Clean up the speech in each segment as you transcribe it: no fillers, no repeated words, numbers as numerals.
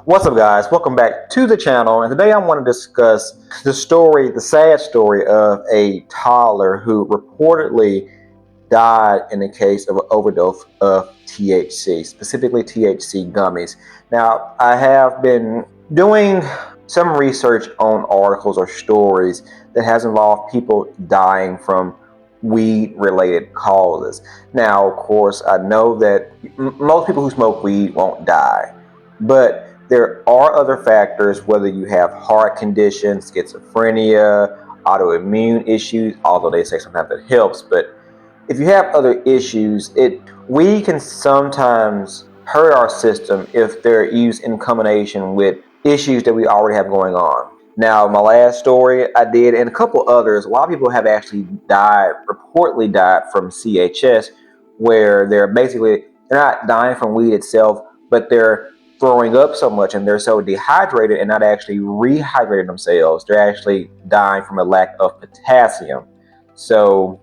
What's up, guys? Welcome back to the channel. And today I want to discuss the sad story of a toddler who reportedly died in the case of an overdose of THC, specifically THC gummies. Now, I have been doing some research on articles or stories that has involved people dying from weed-related causes. Now, of course, I know that most people who smoke weed won't die, but there are other factors, whether you have heart conditions, schizophrenia, autoimmune issues, although they say sometimes it helps, but if you have other issues, we can sometimes hurt our system if they're used in combination with issues that we already have going on. Now, my last story I did, and a couple others, a lot of people have actually reportedly died from CHS, where they're not dying from weed itself, but they're throwing up so much and they're so dehydrated and not actually rehydrating themselves. They're actually dying from a lack of potassium. So,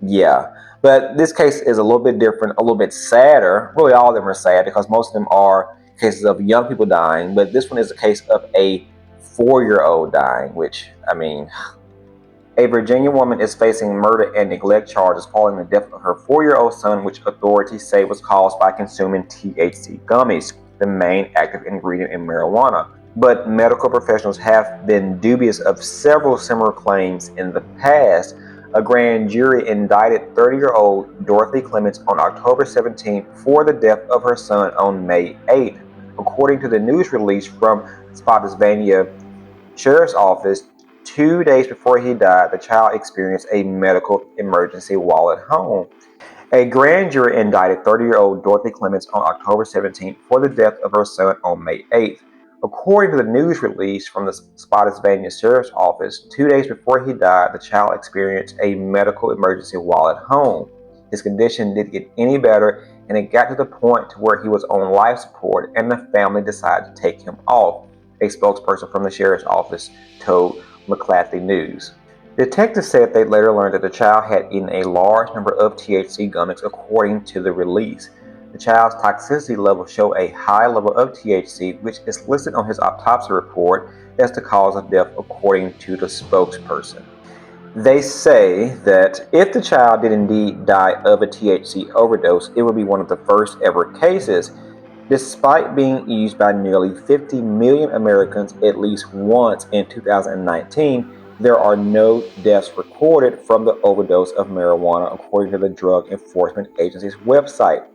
yeah. But this case is a little bit different, a little bit sadder. Really, all of them are sad because most of them are cases of young people dying. But this one is a case of a 4-year-old dying, which, I mean, a Virginia woman is facing murder and neglect charges following the death of her 4-year-old son, which authorities say was caused by consuming THC gummies, the main active ingredient in marijuana. But medical professionals have been dubious of several similar claims in the past. A grand jury indicted 30-year-old Dorothy Clements on October 17 for the death of her son on May 8. According to the news release from Spotsylvania Sheriff's Office, 2 days before he died, the child experienced a medical emergency while at home. A grand jury indicted 30-year-old Dorothy Clements on October 17 for the death of her son on May 8. According to the news release from the Spotsylvania Sheriff's Office, 2 days before he died, the child experienced a medical emergency while at home. His condition didn't get any better, and it got to the point to where he was on life support, and the family decided to take him off, a spokesperson from the Sheriff's Office told McClatchy News. Detectives said they later learned that the child had eaten a large number of THC gummies, according to the release. The child's toxicity levels show a high level of THC, which is listed on his autopsy report as the cause of death, according to the spokesperson. They say that if the child did indeed die of a THC overdose, it would be one of the first ever cases. Despite being used by nearly 50 million Americans at least once in 2019, there are no deaths recorded from the overdose of marijuana, according to the Drug Enforcement Agency's website.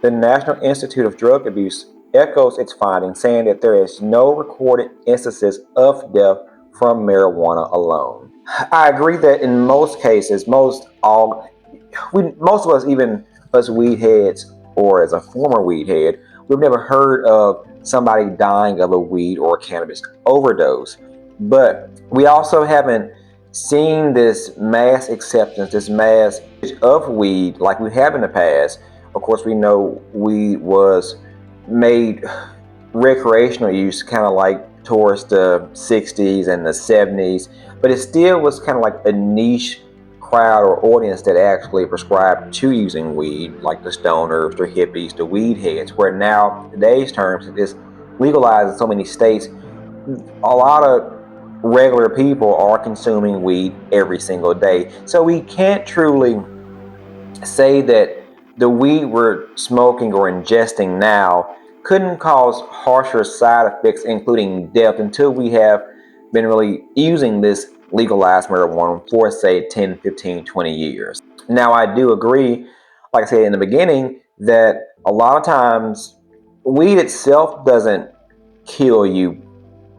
The National Institute of Drug Abuse echoes its findings, saying that there is no recorded instances of death from marijuana alone. I agree that in most cases, most of us, even us weed heads, or as a former weed head, we've never heard of somebody dying of a weed or cannabis overdose. But we also haven't seen this mass acceptance, this mass of weed like we have in the past. Of course, we know weed was made recreational use kind of like towards the 60s and the 70s, but it still was kind of like a niche crowd or audience that actually prescribed to using weed, like the stoners, the hippies, the weed heads, where now, today's terms, it is legalized in so many states. A lot of regular people are consuming weed every single day. So we can't truly say that the weed we're smoking or ingesting now couldn't cause harsher side effects, including death, until we have been really using this legalized marijuana for, say, 10, 15, 20 years. Now, I do agree, like I said in the beginning, that a lot of times weed itself doesn't kill you,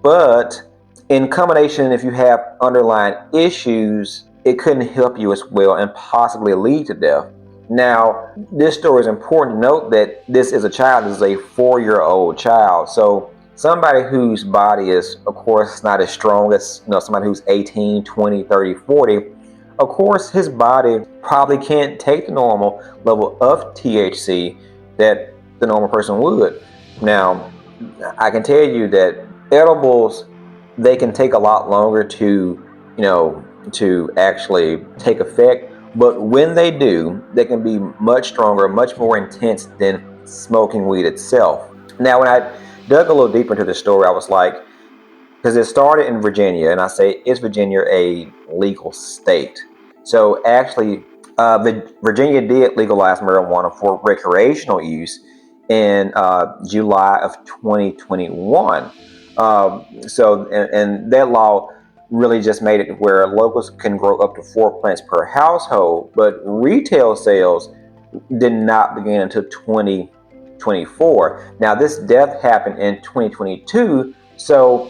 but in combination, if you have underlying issues, it couldn't help you as well and possibly lead to death. Now, this story is important to note that this is a child, this is a 4-year-old child. So somebody whose body is, of course, not as strong as somebody who's 18, 20, 30, 40, of course, his body probably can't take the normal level of THC that the normal person would. Now, I can tell you that edibles, they can take a lot longer to actually take effect. But when they do, they can be much stronger, much more intense than smoking weed itself. Now, when I dug a little deeper into the story, I was like, because it started in Virginia, and I say, is Virginia a legal state? So actually, Virginia did legalize marijuana for recreational use in July of 2021. And that law really just made it where locals can grow up to 4 plants per household, but retail sales did not begin until 2024. Now, this death happened in 2022, so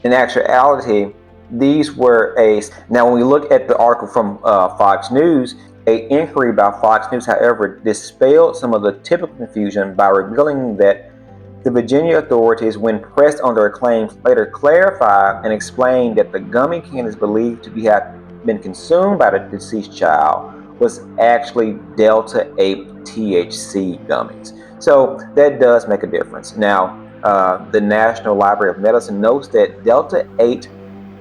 in actuality, these were a. Now, when we look at the article from Fox News, a inquiry by Fox News, however, dispelled some of the typical confusion by revealing that the Virginia authorities, when pressed on their claims, later clarified and explained that the gummy candies believed to have been consumed by the deceased child was actually Delta 8 THC gummies. So that does make a difference. Now, the National Library of Medicine notes that Delta 8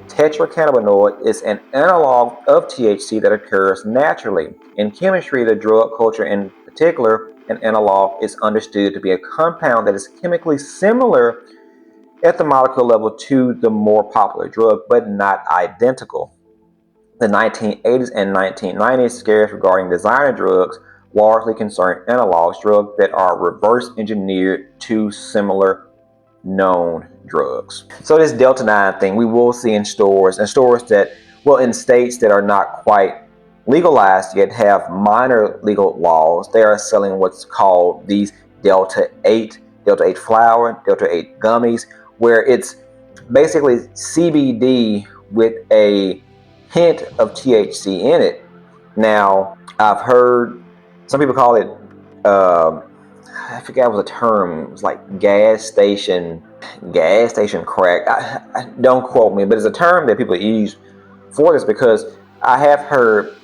tetracannabinol is an analog of THC that occurs naturally. In chemistry, the drug culture in particular, an analog is understood to be a compound that is chemically similar at the molecular level to the more popular drug, but not identical. The 1980s and 1990s scares regarding designer drugs largely concern analogs, drugs that are reverse engineered to similar known drugs. So this Delta 9 thing we will see in stores, that, well, in states that are not quite legalized yet have minor legal laws. They are selling what's called these Delta 8 flower, Delta 8 gummies, where it's basically CBD with a hint of THC in it. Now, I've heard some people call it, I forgot what the term, it was like gas station crack. Don't quote me, but it's a term that people use for this because I have heard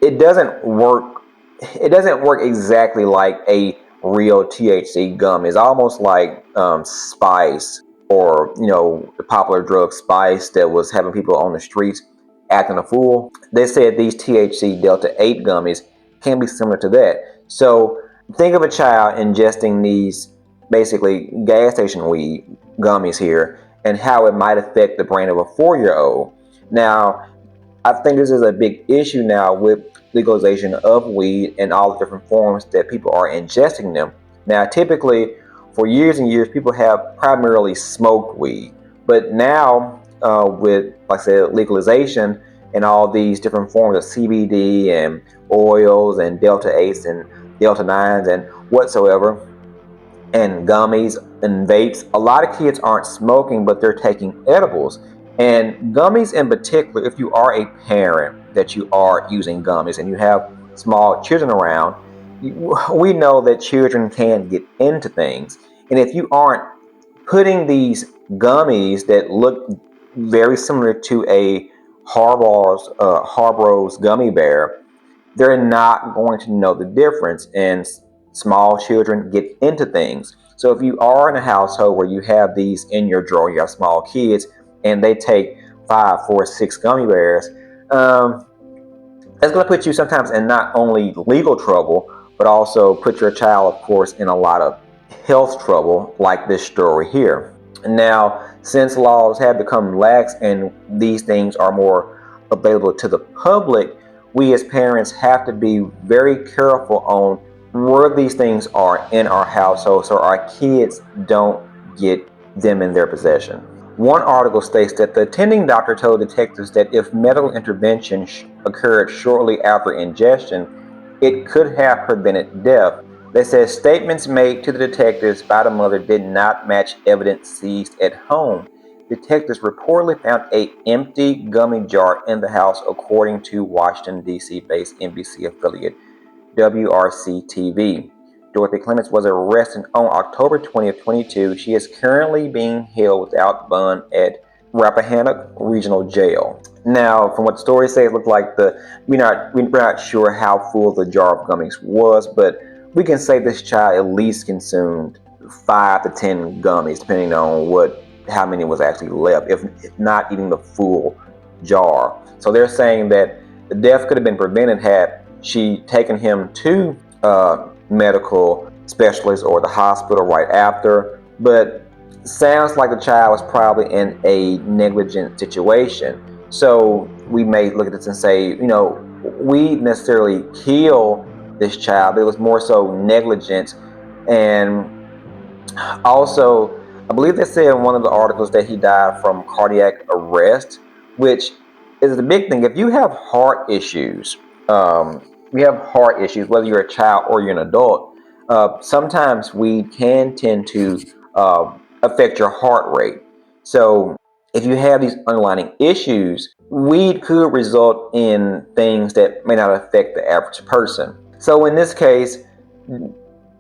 it doesn't work. It doesn't work exactly like a real THC gum. It's almost like Spice, or the popular drug Spice that was having people on the streets acting a fool. They said these THC Delta 8 gummies can be similar to that. So think of a child ingesting these basically gas station weed gummies here, and how it might affect the brain of a 4-year-old. Now, I think this is a big issue now with legalization of weed and all the different forms that people are ingesting them. Now, typically, for years and years, people have primarily smoked weed, but now with, like I said, legalization and all these different forms of CBD and oils and Delta 8s and Delta 9s and whatsoever, and gummies and vapes, a lot of kids aren't smoking, but they're taking edibles. And gummies in particular, if you are a parent that you are using gummies and you have small children around, we know that children can get into things. And if you aren't putting these gummies that look very similar to a Haribo's gummy bear, they're not going to know the difference, and small children get into things. So if you are in a household where you have these in your drawer, you have small kids, and they take 5, 4, 6 gummy bears, that's going to put you sometimes in not only legal trouble, but also put your child, of course, in a lot of health trouble, like this story here. Now, since laws have become lax and these things are more available to the public, we as parents have to be very careful on where these things are in our household so our kids don't get them in their possession. One article states that the attending doctor told detectives that if medical intervention occurred shortly after ingestion, it could have prevented death. They said statements made to the detectives by the mother did not match evidence seized at home. Detectives reportedly found an empty gummy jar in the house, according to Washington, D.C.-based NBC affiliate WRC-TV. Dorothy Clements was arrested on October 20th, 22. She is currently being held without bond at Rappahannock Regional Jail. Now, from what the story says, it looked like we're not sure how full the jar of gummies was, but we can say this child at least consumed 5 to 10 gummies, depending on how many was actually left, if not eating the full jar. So they're saying that the death could have been prevented had she taken him to medical specialist or the hospital right after, but sounds like the child was probably in a negligent situation. So we may look at this and say, we necessarily kill this child, but it was more so negligence. And also, I believe they said in one of the articles that he died from cardiac arrest, which is the big thing. If you have heart issues, whether you're a child or you're an adult, sometimes weed can tend to affect your heart rate. So if you have these underlying issues, weed could result in things that may not affect the average person. So in this case,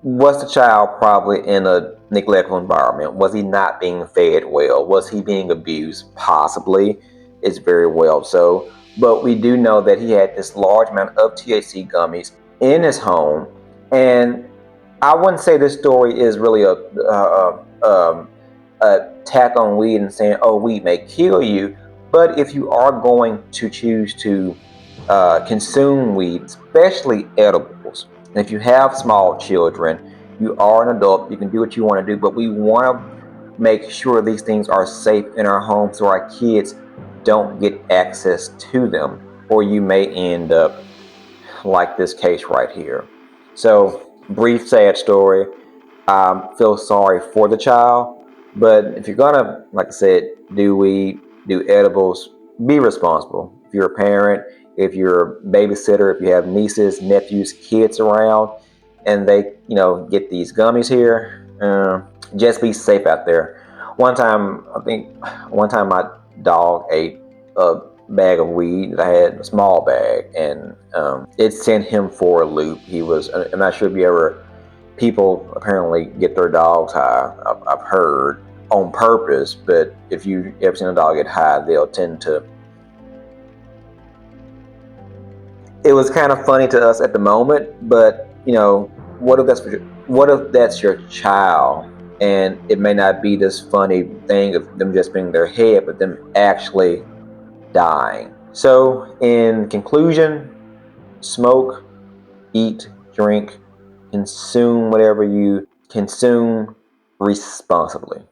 was the child probably in a neglectful environment? Was he not being fed well? Was he being abused? Possibly. It's very well so. But we do know that he had this large amount of THC gummies in his home. And I wouldn't say this story is really a attack on weed and saying, oh, weed may kill you. But if you are going to choose to consume weed, especially edibles, and if you have small children, you are an adult, you can do what you want to do, but we want to make sure these things are safe in our home so our kids don't get access to them, or you may end up like this case right here. So, brief, sad story. I feel sorry for the child, but if you're gonna, like I said, do weed, do edibles, be responsible. If you're a parent, if you're a babysitter, if you have nieces, nephews, kids around, and they, get these gummies here, just be safe out there. One time my dog ate a bag of weed. I had a small bag, and it sent him for a loop. I'm not sure if you ever, people apparently get their dogs high. I've heard on purpose, but if you ever seen a dog get high, they'll tend to. It was kind of funny to us at the moment, but what if that's your child, and it may not be this funny thing of them just being their head, but them actually dying. So, in conclusion, smoke, eat, drink, consume whatever you consume responsibly.